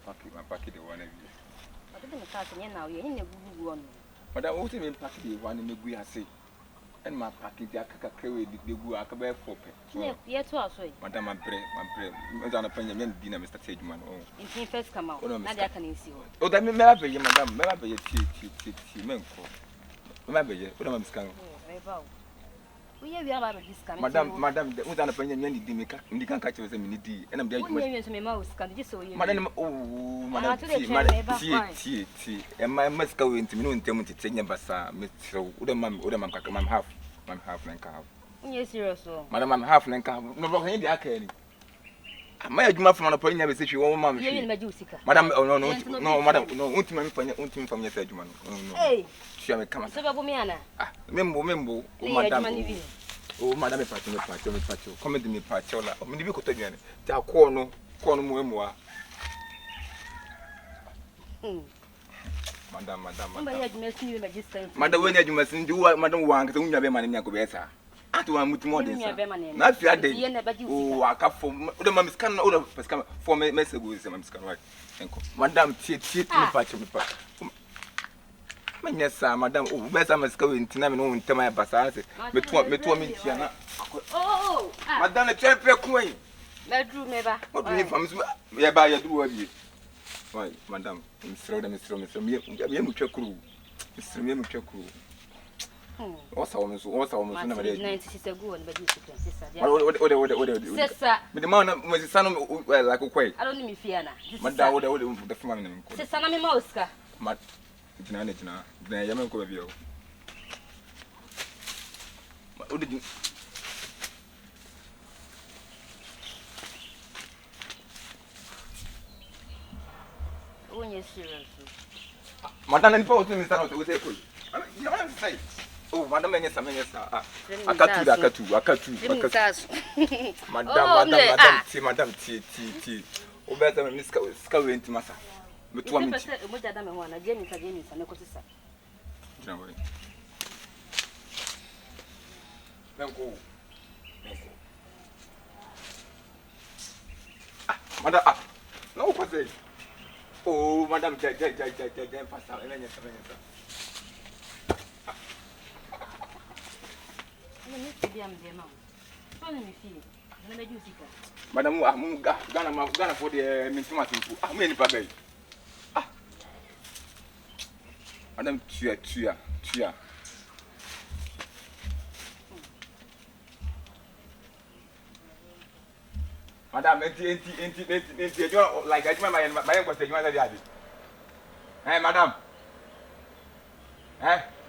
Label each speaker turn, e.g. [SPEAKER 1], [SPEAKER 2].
[SPEAKER 1] My packet the one.
[SPEAKER 2] I didn't catch any now. You're in a good one.
[SPEAKER 1] But I want to make packet the one in the we are say. And my packet, the Akaka the Gua Akabe Pope.
[SPEAKER 2] Yet, also,
[SPEAKER 1] Madame, my prayer, Madame Penyamin dinner, Mr. Sageman. Oh,
[SPEAKER 2] in first come out. Now I can see.
[SPEAKER 1] Oh, that may be your madam, maybe a tea, Menko. Remember, what am I scanning?
[SPEAKER 2] We have a discount.
[SPEAKER 1] Madam, the Udana Penyamin, the can catch us a minute, and I'm there to
[SPEAKER 2] my mouse. Can you so you?
[SPEAKER 1] Madam, oh, Madam, tea, and my must go into noon to take your bassa, Mr. Udamam, half and calf.
[SPEAKER 2] Yes, serious.
[SPEAKER 1] Madam, I'm half and calf. No, in the arcade. My adjustment from a point never said you won't, Mamma. Madam, oh, no, Madam, no, ultimate from your judgment. Hey, she may come. Membo, oh, Madame, Pacho, comment to me, Pachola, or maybe you could tell you, tell corner memoir. Madam, Madam, when you must do what Madam wants, you have a man in Yacobesa. I do want more than not the other day. Oh, I come from the mamma's can order for me, Mr. Wilson, Madame, tea, Pacho. Yes, sir, Madam, oh, best I must go into Namin to my bassas. But what me to me, oh, Madame, a champion queen.
[SPEAKER 2] Bedroom never.
[SPEAKER 1] What do you from me by your do of you? Why, Madam, Mr. Mutual crew. Mr. Mutual crew. What's almost never 96 ago, but you sister. But the man was the son of like a quay. I don't need Fiona. Madame, the family. Sister, I'm a mosca. Jana, the Yamanko of you. What did you? When you're serious, Madame and Paul, Mr. with a quick. You don't say, oh, Madame, yes, I cut you. Madame, T. Oh, better Miss Scully into Massa. But one minute, Jenny, and no sister. Madame, no, what's it? Oh, Madame, pass out, and then yes, Madame, I'm gonna for the mintimatu. I'm in Baby. Madame, tia. Madame, like I remember my was the other day. Hey, Madame. Eh?